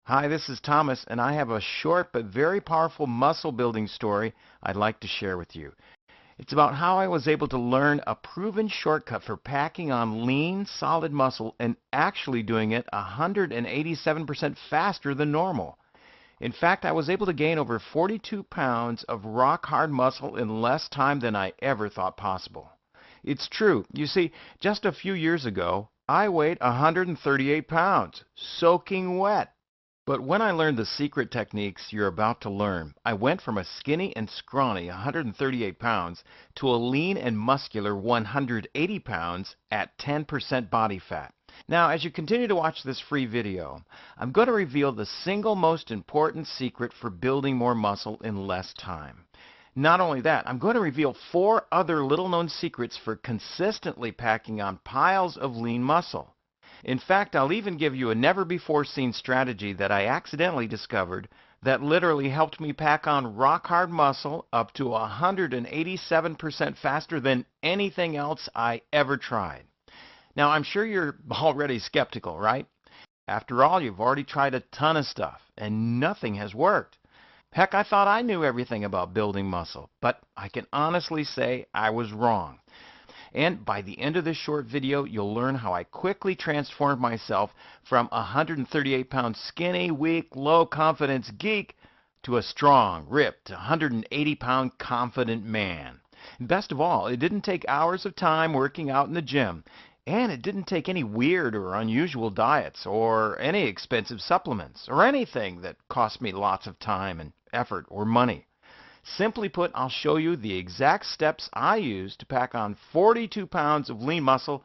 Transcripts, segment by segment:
Hi, this is Thomas, and I have a short but very powerful muscle building story I'd like to share with you. It's about how I was able to learn a proven shortcut for packing on lean, solid muscle and actually doing it 187% faster than normal. In fact, I was able to gain over 42 pounds of rock hard muscle in less time than I ever thought possible. It's true. You see, just a few years ago, I weighed 138 pounds, soaking wet. But when I learned the secret techniques you're about to learn, I went from a skinny and scrawny 138 pounds to a lean and muscular 180 pounds at 10% body fat. Now, as you continue to watch this free video, I'm going to reveal the single most important secret for building more muscle in less time. Not only that, I'm going to reveal 4 other little-known secrets for consistently packing on piles of lean muscle. In fact, I'll even give you a never-before-seen strategy that I accidentally discovered that literally helped me pack on rock-hard muscle up to 187% faster than anything else I ever tried. Now, I'm sure you're already skeptical, right? After all, you've already tried a ton of stuff, and nothing has worked. Heck, I thought I knew everything about building muscle, but I can honestly say I was wrong. And by the end of this short video, you'll learn how I quickly transformed myself from a 138-pound skinny, weak, low-confidence geek to a strong, ripped, 180-pound confident man. And best of all, it didn't take hours of time working out in the gym, and it didn't take any weird or unusual diets or any expensive supplements or anything that cost me lots of time and effort or money. Simply put, I'll show you the exact steps I use to pack on 42 pounds of lean muscle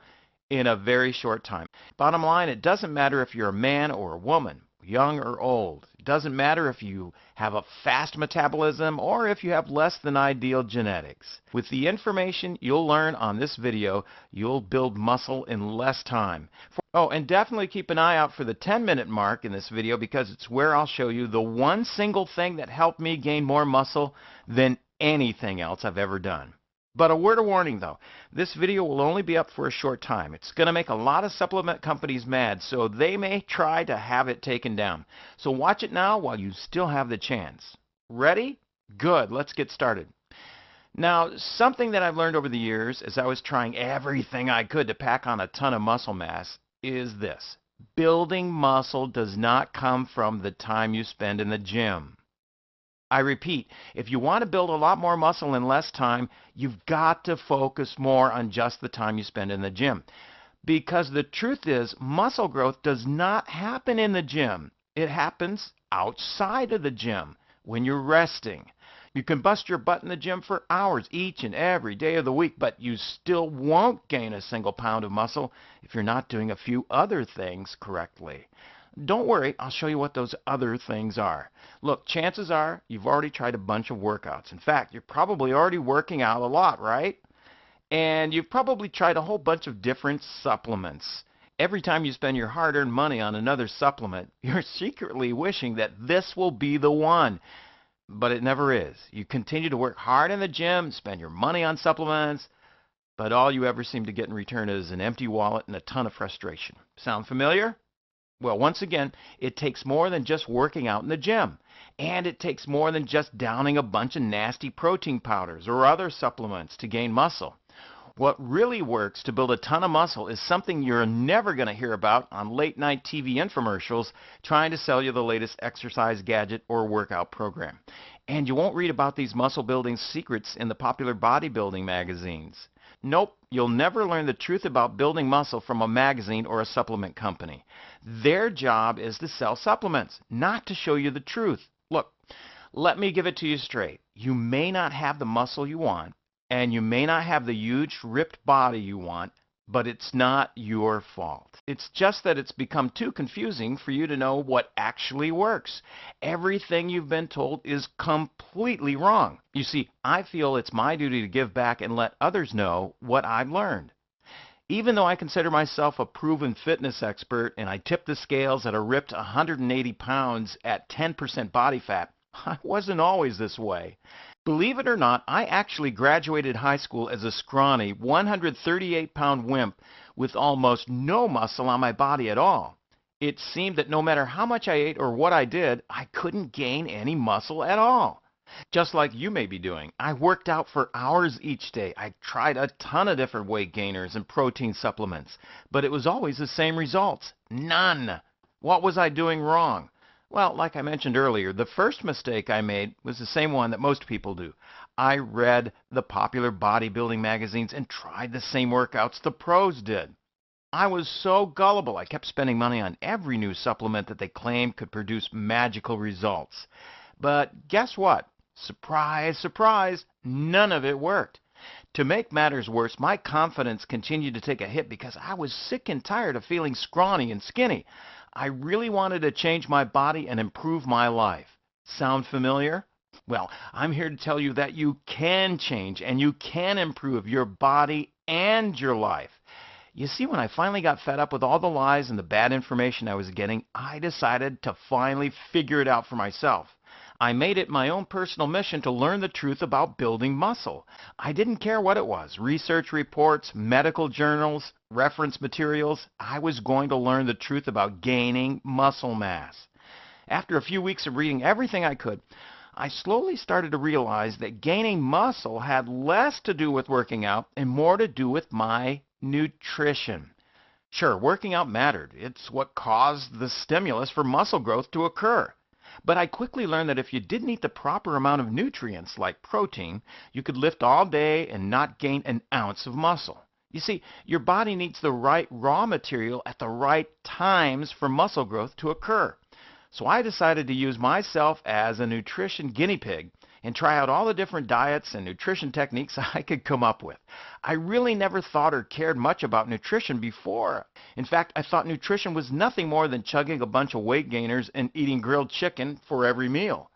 in a very short time. Bottom line, it doesn't matter if you're a man or a woman, young or old. It doesn't matter if you have a fast metabolism or if you have less than ideal genetics. With the information you'll learn on this video, you'll build muscle in less time. Oh, and definitely keep an eye out for the 10-minute mark in this video because it's where I'll show you the one single thing that helped me gain more muscle than anything else I've ever done. But a word of warning though, this video will only be up for a short time. It's going to make a lot of supplement companies mad, so they may try to have it taken down. So watch it now while you still have the chance. Ready? Good, let's get started. Now, something that I've learned over the years as I was trying everything I could to pack on a ton of muscle mass is this. Building muscle does not come from the time you spend in the gym. I repeat, if you want to build a lot more muscle in less time, you've got to focus more on just the time you spend in the gym. Because the truth is, muscle growth does not happen in the gym. It happens outside of the gym when you're resting. You can bust your butt in the gym for hours each and every day of the week, but you still won't gain a single pound of muscle if you're not doing a few other things correctly. Don't worry, I'll show you what those other things are. Look, chances are you've already tried a bunch of workouts. In fact, you're probably already working out a lot, right? And you've probably tried a whole bunch of different supplements. Every time you spend your hard-earned money on another supplement, you're secretly wishing that this will be the one. But it never is. You continue to work hard in the gym, spend your money on supplements, but all you ever seem to get in return is an empty wallet and a ton of frustration. Sound familiar? Well, once again, it takes more than just working out in the gym. And it takes more than just downing a bunch of nasty protein powders or other supplements to gain muscle. What really works to build a ton of muscle is something you're never going to hear about on late-night TV infomercials trying to sell you the latest exercise gadget or workout program. And you won't read about these muscle-building secrets in the popular bodybuilding magazines. Nope, you'll never learn the truth about building muscle from a magazine or a supplement company. Their job is to sell supplements, not to show you the truth. Look, let me give it to you straight. You may not have the muscle you want, and you may not have the huge, ripped body you want, but it's not your fault. It's just that it's become too confusing for you to know what actually works. Everything you've been told is completely wrong. You see, I feel it's my duty to give back and let others know what I've learned. Even though I consider myself a proven fitness expert and I tip the scales at a ripped 180 pounds at 10% body fat, I wasn't always this way. Believe it or not, I actually graduated high school as a scrawny 138-pound wimp with almost no muscle on my body at all. It seemed that no matter how much I ate or what I did, I couldn't gain any muscle at all. Just like you may be doing, I worked out for hours each day. I tried a ton of different weight gainers and protein supplements, but it was always the same results. None. What was I doing wrong? Well, like I mentioned earlier, the first mistake I made was the same one that most people do. I read the popular bodybuilding magazines and tried the same workouts the pros did. I was so gullible. I kept spending money on every new supplement that they claimed could produce magical results. But guess what? Surprise, surprise, none of it worked. To make matters worse, my confidence continued to take a hit because I was sick and tired of feeling scrawny and skinny. I really wanted to change my body and improve my life. Sound familiar? Well, I'm here to tell you that you can change and you can improve your body and your life. You see, when I finally got fed up with all the lies and the bad information I was getting, I decided to finally figure it out for myself. I made it my own personal mission to learn the truth about building muscle. I didn't care what it was, research reports, medical journals, reference materials. I was going to learn the truth about gaining muscle mass. After a few weeks of reading everything I could, I slowly started to realize that gaining muscle had less to do with working out and more to do with my nutrition. Sure, working out mattered. It's what caused the stimulus for muscle growth to occur. But I quickly learned that if you didn't eat the proper amount of nutrients, like protein, you could lift all day and not gain an ounce of muscle. You see, your body needs the right raw material at the right times for muscle growth to occur. So I decided to use myself as a nutrition guinea pig and try out all the different diets and nutrition techniques I could come up with. I really never thought or cared much about nutrition before. In fact, I thought nutrition was nothing more than chugging a bunch of weight gainers and eating grilled chicken for every meal.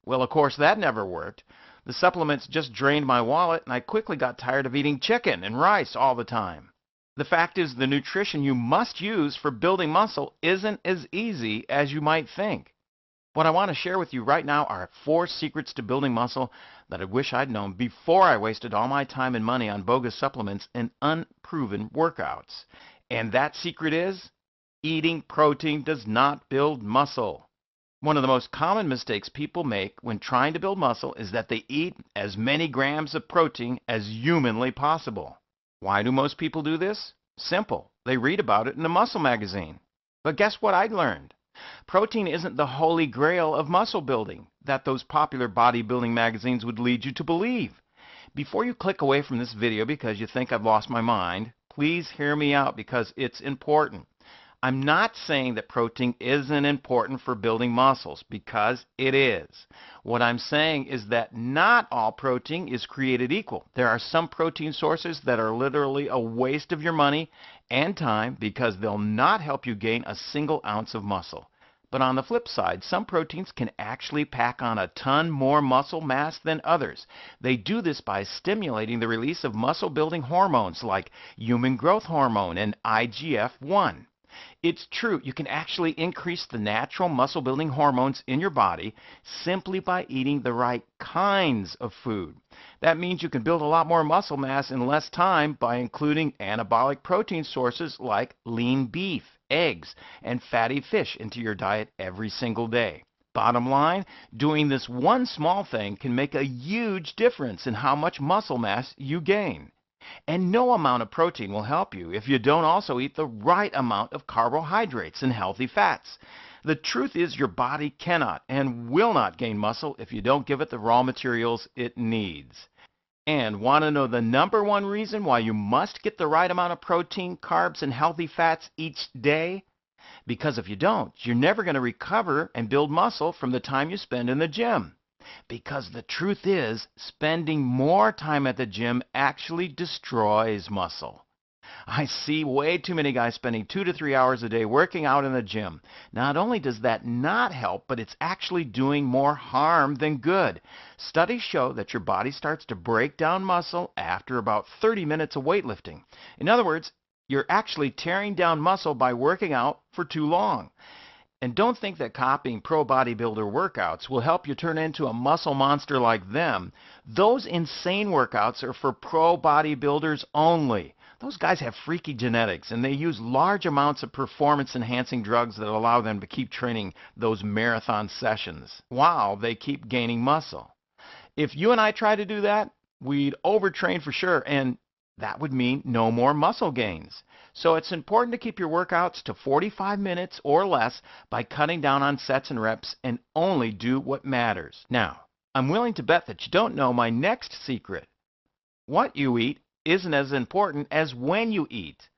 Well, of course, that never worked. The supplements just drained my wallet, and I quickly got tired of eating chicken and rice all the time. The fact is, the nutrition you must use for building muscle isn't as easy as you might think. What I want to share with you right now are 4 secrets to building muscle that I wish I'd known before I wasted all my time and money on bogus supplements and unproven workouts. And that secret is, eating protein does not build muscle. One of the most common mistakes people make when trying to build muscle is that they eat as many grams of protein as humanly possible. Why do most people do this? Simple. They read about it in a muscle magazine. But guess what I learned? Protein isn't the holy grail of muscle building that those popular bodybuilding magazines would lead you to believe. Before you click away from this video because you think I've lost my mind, please hear me out because it's important. I'm not saying that protein isn't important for building muscles, because it is. What I'm saying is that not all protein is created equal. There are some protein sources that are literally a waste of your money and time because they'll not help you gain a single ounce of muscle. But on the flip side, some proteins can actually pack on a ton more muscle mass than others. They do this by stimulating the release of muscle-building hormones like human growth hormone and IGF-1. It's true, you can actually increase the natural muscle-building hormones in your body simply by eating the right kinds of food. That means you can build a lot more muscle mass in less time by including anabolic protein sources like lean beef, eggs, and fatty fish into your diet every single day. Bottom line, doing this one small thing can make a huge difference in how much muscle mass you gain. And no amount of protein will help you if you don't also eat the right amount of carbohydrates and healthy fats. The truth is your body cannot and will not gain muscle if you don't give it the raw materials it needs. And want to know the #1 reason why you must get the right amount of protein, carbs, and healthy fats each day? Because if you don't, you're never going to recover and build muscle from the time you spend in the gym. Because the truth is, spending more time at the gym actually destroys muscle. I see way too many guys spending 2 to 3 hours a day working out in the gym. Not only does that not help, but it's actually doing more harm than good. Studies show that your body starts to break down muscle after about 30 minutes of weightlifting. In other words, you're actually tearing down muscle by working out for too long. And don't think that copying pro bodybuilder workouts will help you turn into a muscle monster like them. Those insane workouts are for pro bodybuilders only. Those guys have freaky genetics, and they use large amounts of performance-enhancing drugs that allow them to keep training those marathon sessions while they keep gaining muscle. If you and I try to do that, we'd overtrain for sure, and that would mean no more muscle gains. So it's important to keep your workouts to 45 minutes or less by cutting down on sets and reps and only do what matters. Now, I'm willing to bet that you don't know my next secret. What you eat isn't as important as when you eat.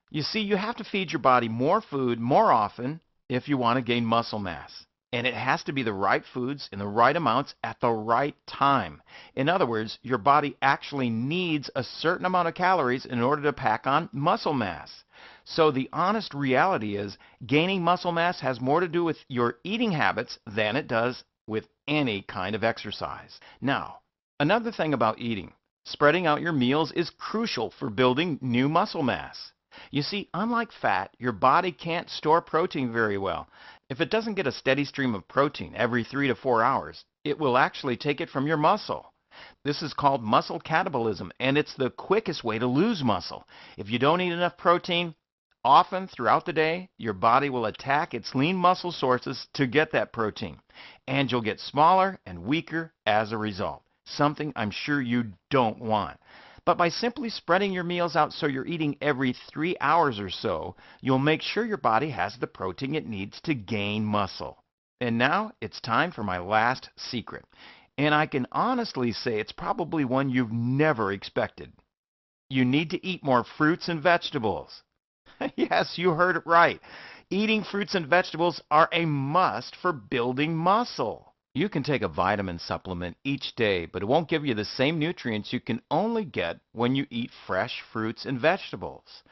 You see, you have to feed your body more food more often if you want to gain muscle mass. And it has to be the right foods in the right amounts at the right time. In other words, your body actually needs a certain amount of calories in order to pack on muscle mass. So the honest reality is gaining muscle mass has more to do with your eating habits than it does with any kind of exercise. Now, another thing about eating, spreading out your meals is crucial for building new muscle mass. You see, unlike fat, your body can't store protein very well. If it doesn't get a steady stream of protein every 3 to 4 hours, it will actually take it from your muscle. This is called muscle catabolism, and it's the quickest way to lose muscle. If you don't eat enough protein, often throughout the day, your body will attack its lean muscle sources to get that protein, and you'll get smaller and weaker as a result, something I'm sure you don't want. But by simply spreading your meals out so you're eating every 3 hours or so, you'll make sure your body has the protein it needs to gain muscle. And now it's time for my last secret. And I can honestly say it's probably one you've never expected. You need to eat more fruits and vegetables. Yes, you heard it right. Eating fruits and vegetables are a must for building muscle. You can take a vitamin supplement each day, but it won't give you the same nutrients you can only get when you eat fresh fruits and vegetables.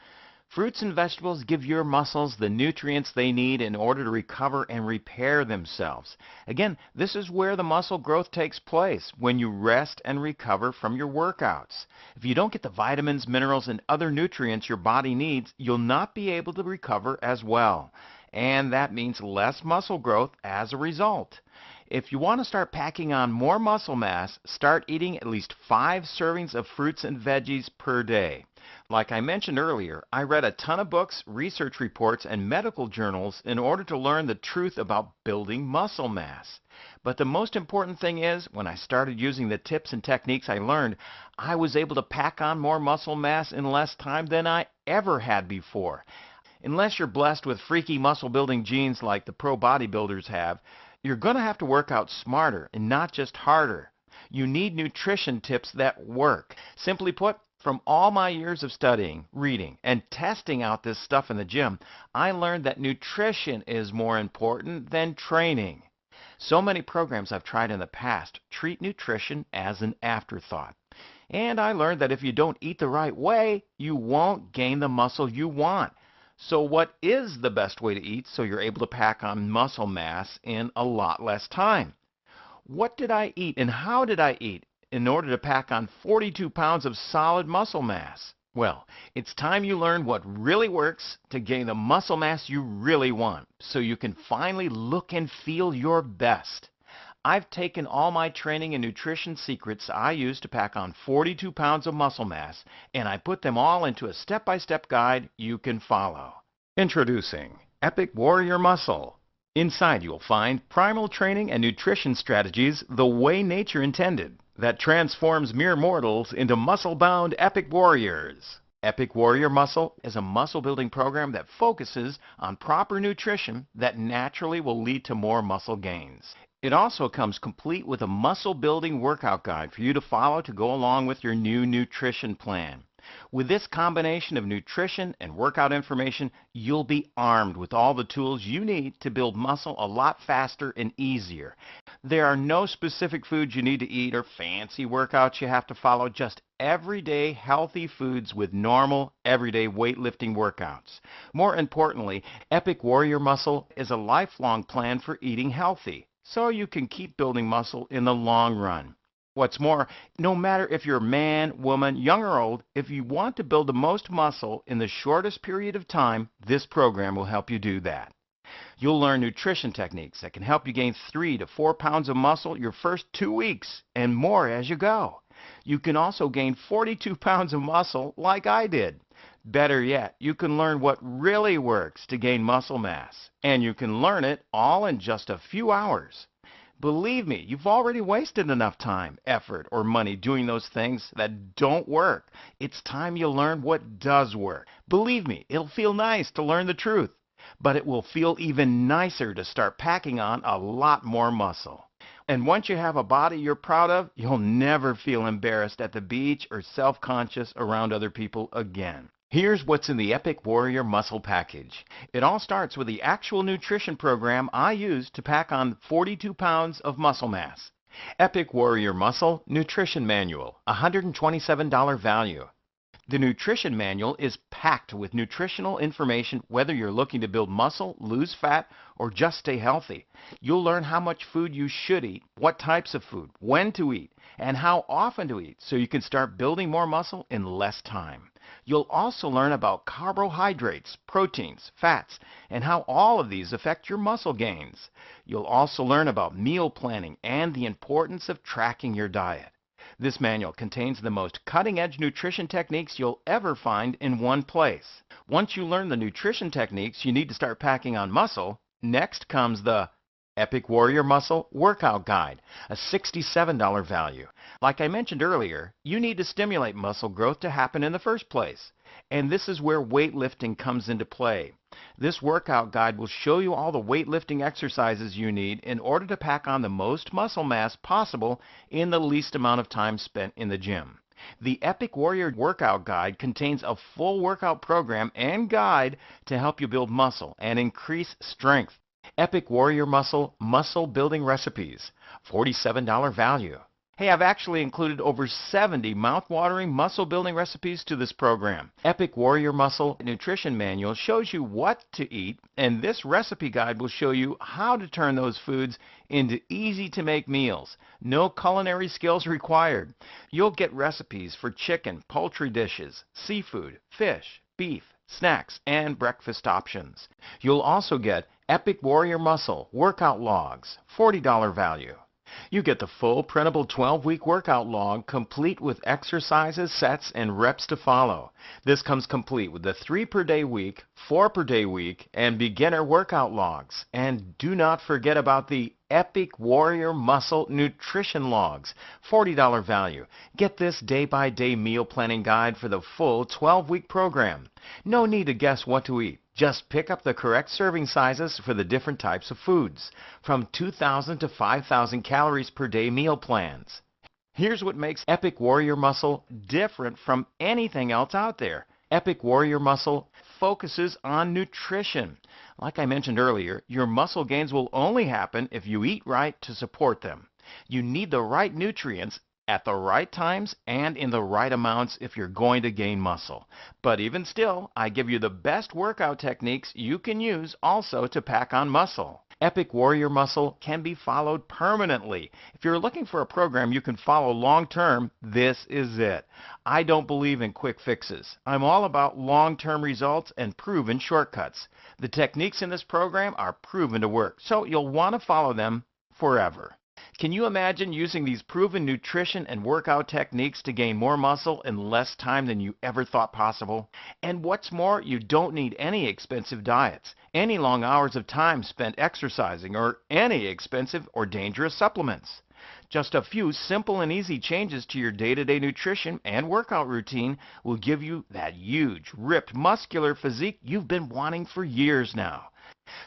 Fruits and vegetables give your muscles the nutrients they need in order to recover and repair themselves. Again, this is where the muscle growth takes place, when you rest and recover from your workouts. If you don't get the vitamins, minerals, and other nutrients your body needs, you'll not be able to recover as well. And that means less muscle growth as a result. If you want to start packing on more muscle mass, start eating at least 5 servings of fruits and veggies per day. Like I mentioned earlier, I read a ton of books, research reports, and medical journals in order to learn the truth about building muscle mass. But the most important thing is, when I started using the tips and techniques I learned, I was able to pack on more muscle mass in less time than I ever had before. Unless you're blessed with freaky muscle building genes like the pro bodybuilders have, you're going to have to work out smarter and not just harder. You need nutrition tips that work. Simply put, from all my years of studying, reading, and testing out this stuff in the gym, I learned that nutrition is more important than training. So many programs I've tried in the past treat nutrition as an afterthought. And I learned that if you don't eat the right way, you won't gain the muscle you want. So what is the best way to eat so you're able to pack on muscle mass in a lot less time? What did I eat and how did I eat in order to pack on 42 pounds of solid muscle mass? Well, it's time you learn what really works to gain the muscle mass you really want so you can finally look and feel your best. I've taken all my training and nutrition secrets I use to pack on 42 pounds of muscle mass, and I put them all into a step-by-step guide you can follow. Introducing Epic Warrior Muscle. Inside you'll find primal training and nutrition strategies the way nature intended that transforms mere mortals into muscle-bound epic warriors. Epic Warrior Muscle is a muscle-building program that focuses on proper nutrition that naturally will lead to more muscle gains. It also comes complete with a muscle-building workout guide for you to follow to go along with your new nutrition plan. With this combination of nutrition and workout information, you'll be armed with all the tools you need to build muscle a lot faster and easier. There are no specific foods you need to eat or fancy workouts you have to follow, just everyday healthy foods with normal, everyday weightlifting workouts. More importantly, Epic Warrior Muscle is a lifelong plan for eating healthy, so you can keep building muscle in the long run. What's more, no matter if you're a man, woman, young or old, if you want to build the most muscle in the shortest period of time, this program will help you do that. You'll learn nutrition techniques that can help you gain 3 to 4 pounds of muscle your first 2 weeks and more as you go. You can also gain 42 pounds of muscle like I did. Better yet, you can learn what really works to gain muscle mass, and you can learn it all in just a few hours. Believe me, you've already wasted enough time, effort, or money doing those things that don't work. It's time you learn what does work. Believe me, it'll feel nice to learn the truth, but it will feel even nicer to start packing on a lot more muscle. And once you have a body you're proud of, you'll never feel embarrassed at the beach or self-conscious around other people again. Here's what's in the Epic Warrior Muscle Package. It all starts with the actual nutrition program I used to pack on 42 pounds of muscle mass. Epic Warrior Muscle Nutrition Manual, $127 value. The nutrition manual is packed with nutritional information whether you're looking to build muscle, lose fat, or just stay healthy. You'll learn how much food you should eat, what types of food, when to eat, and how often to eat so you can start building more muscle in less time. You'll also learn about carbohydrates, proteins, fats, and how all of these affect your muscle gains. You'll also learn about meal planning and the importance of tracking your diet. This manual contains the most cutting-edge nutrition techniques you'll ever find in one place. Once you learn the nutrition techniques you need to start packing on muscle, next comes the Epic Warrior Muscle Workout Guide, a $67 value. Like I mentioned earlier, you need to stimulate muscle growth to happen in the first place. And this is where weightlifting comes into play. This workout guide will show you all the weightlifting exercises you need in order to pack on the most muscle mass possible in the least amount of time spent in the gym. The Epic Warrior Workout Guide contains a full workout program and guide to help you build muscle and increase strength. Epic Warrior Muscle Building Recipes, $47 value. Hey, I've actually included over 70 mouth-watering muscle-building recipes to this program. Epic Warrior Muscle Nutrition Manual shows you what to eat, and this recipe guide will show you how to turn those foods into easy-to-make meals. No culinary skills required. You'll get recipes for chicken, poultry dishes, seafood, fish, beef, snacks, and breakfast options. You'll also get Epic Warrior Muscle Workout Logs, $40 value. You get the full printable 12-week workout log complete with exercises, sets, and reps to follow. This comes complete with the 3-per-day week, 4-per-day week, and beginner workout logs. And do not forget about the Epic Warrior Muscle Nutrition Logs, $40 value. Get this day-by-day meal planning guide for the full 12-week program. No need to guess what to eat. Just pick up the correct serving sizes for the different types of foods, from 2,000 to 5,000 calories per day meal plans. Here's what makes Epic Warrior Muscle different from anything else out there. Epic Warrior Muscle focuses on nutrition. Like I mentioned earlier, your muscle gains will only happen if you eat right to support them. You need the right nutrients at the right times and in the right amounts if you're going to gain muscle. But even still, I give you the best workout techniques you can use also to pack on muscle. Epic Warrior Muscle can be followed permanently. If you're looking for a program you can follow long-term, this is it. I don't believe in quick fixes. I'm all about long-term results and proven shortcuts. The techniques in this program are proven to work, so you'll want to follow them forever. Can you imagine using these proven nutrition and workout techniques to gain more muscle in less time than you ever thought possible? And what's more, you don't need any expensive diets, any long hours of time spent exercising, or any expensive or dangerous supplements. Just a few simple and easy changes to your day-to-day nutrition and workout routine will give you that huge, ripped, muscular physique you've been wanting for years now.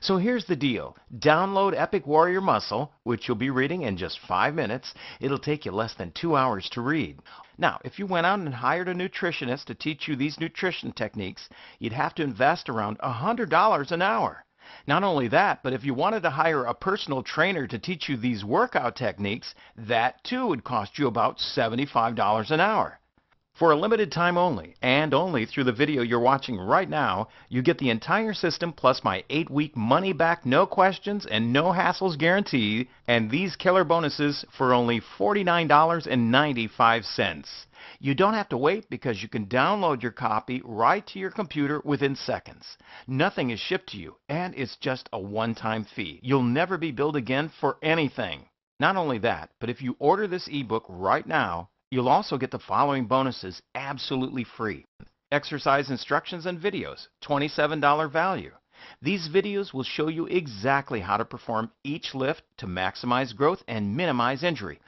So here's the deal. Download Epic Warrior Muscle, which you'll be reading in just 5 minutes. It'll take you less than 2 hours to read. Now, if you went out and hired a nutritionist to teach you these nutrition techniques, you'd have to invest around $100 an hour. Not only that, but if you wanted to hire a personal trainer to teach you these workout techniques, that too would cost you about $75 an hour. For a limited time only, and only through the video you're watching right now, you get the entire system plus my 8-week money-back, no questions, and no hassles guarantee, and these killer bonuses for only $49.95. You don't have to wait because you can download your copy right to your computer within seconds. Nothing is shipped to you, and it's just a one-time fee. You'll never be billed again for anything. Not only that, but if you order this ebook right now, you'll also get the following bonuses absolutely free. Exercise instructions and videos, $27 value. These videos will show you exactly how to perform each lift to maximize growth and minimize injury.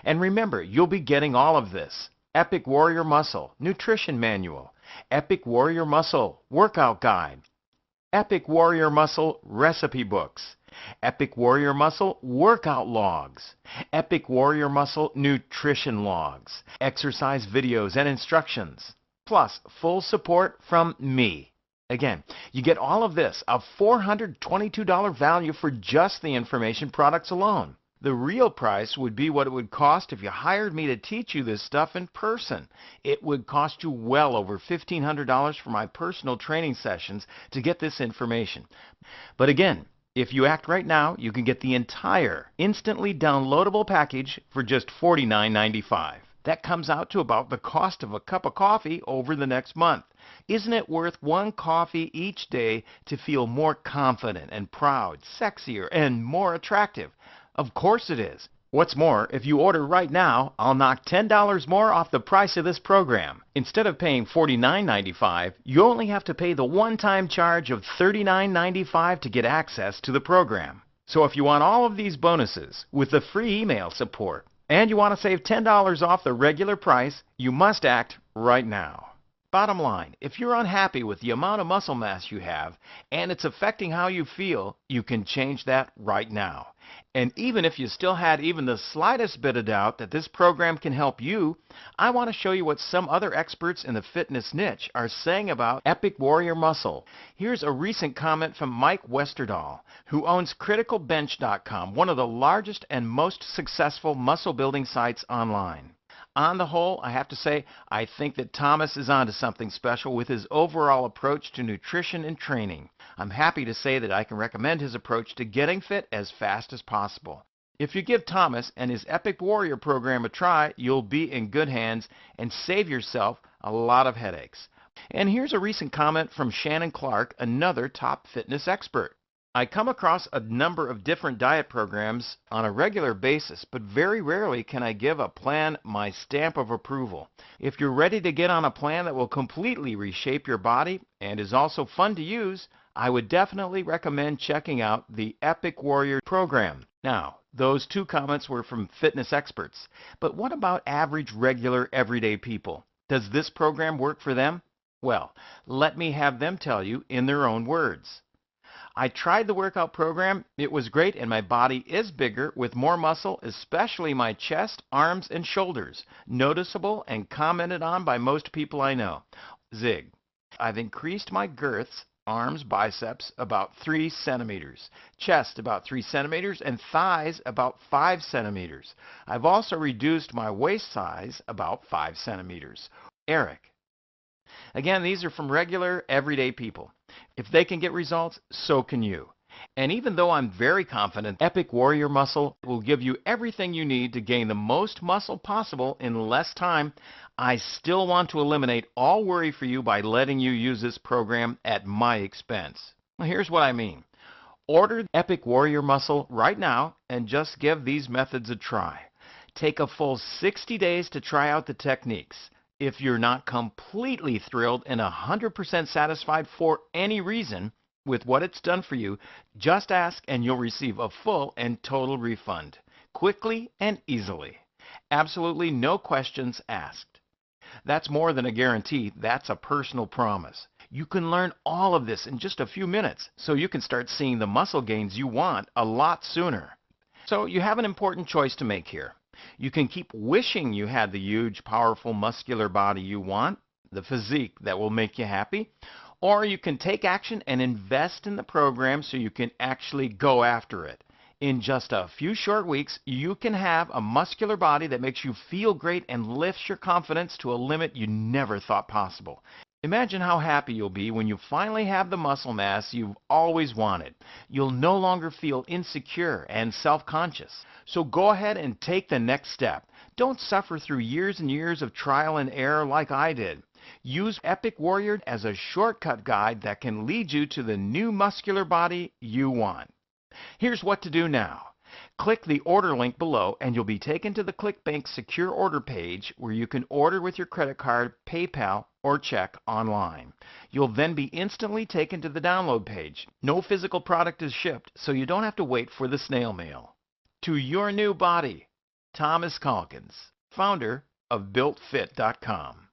And remember, you'll be getting all of this: Epic Warrior Muscle Nutrition Manual, Epic Warrior Muscle Workout Guide, Epic Warrior Muscle Recipe Books, Epic Warrior Muscle Workout Logs, Epic Warrior Muscle Nutrition Logs, exercise videos and instructions, plus full support from me. Again, you get all of this, a $422 value for just the information products alone. The real price would be what it would cost if you hired me to teach you this stuff in person. It would cost you well over $1,500 for my personal training sessions to get this information. But again, if you act right now, you can get the entire instantly downloadable package for just $49.95. That comes out to about the cost of a cup of coffee over the next month. Isn't it worth one coffee each day to feel more confident and proud, sexier, and more attractive? Of course it is. What's more, if you order right now, I'll knock $10 more off the price of this program. Instead of paying $49.95, you only have to pay the one-time charge of $39.95 to get access to the program. So if you want all of these bonuses with the free email support, and you want to save $10 off the regular price, you must act right now. Bottom line, if you're unhappy with the amount of muscle mass you have and it's affecting how you feel, you can change that right now. And even if you still had even the slightest bit of doubt that this program can help you, I want to show you what some other experts in the fitness niche are saying about Epic Warrior Muscle. Here's a recent comment from Mike Westerdahl, who owns CriticalBench.com, one of the largest and most successful muscle building sites online. On the whole, I have to say, I think that Thomas is onto something special with his overall approach to nutrition and training. I'm happy to say that I can recommend his approach to getting fit as fast as possible. If you give Thomas and his Epic Warrior program a try, you'll be in good hands and save yourself a lot of headaches. And here's a recent comment from Shannon Clark, another top fitness expert. I come across a number of different diet programs on a regular basis, but very rarely can I give a plan my stamp of approval. If you're ready to get on a plan that will completely reshape your body and is also fun to use, I would definitely recommend checking out the Epic Warrior program. Now, those two comments were from fitness experts, but what about average, regular, everyday people? Does this program work for them? Well, let me have them tell you in their own words. I tried the workout program. It was great, and my body is bigger with more muscle, especially my chest, arms, and shoulders. Noticeable and commented on by most people I know. Zig. I've increased my girths, arms, biceps, about 3 centimeters, chest about 3 centimeters, and thighs about 5 centimeters. I've also reduced my waist size about 5 centimeters. Eric. Again, these are from regular, everyday people. If they can get results, so can you. And even though I'm very confident Epic Warrior Muscle will give you everything you need to gain the most muscle possible in less time, I still want to eliminate all worry for you by letting you use this program at my expense. Well, here's what I mean. Order Epic Warrior Muscle right now and just give these methods a try. Take a full 60 days to try out the techniques. If you're not completely thrilled and 100% satisfied for any reason with what it's done for you, just ask and you'll receive a full and total refund, quickly and easily. Absolutely no questions asked. That's more than a guarantee, that's a personal promise. You can learn all of this in just a few minutes, so you can start seeing the muscle gains you want a lot sooner. So you have an important choice to make here. You can keep wishing you had the huge, powerful, muscular body you want, the physique that will make you happy, or you can take action and invest in the program so you can actually go after it. In just a few short weeks, you can have a muscular body that makes you feel great and lifts your confidence to a limit you never thought possible. Imagine how happy you'll be when you finally have the muscle mass you've always wanted. You'll no longer feel insecure and self-conscious. So go ahead and take the next step. Don't suffer through years and years of trial and error like I did. Use Epic Warrior as a shortcut guide that can lead you to the new muscular body you want. Here's what to do now. Click the order link below and you'll be taken to the ClickBank secure order page where you can order with your credit card, PayPal, or check online. You'll then be instantly taken to the download page. No physical product is shipped, so you don't have to wait for the snail mail. To your new body, Thomas Calkins, founder of BuiltFit.com.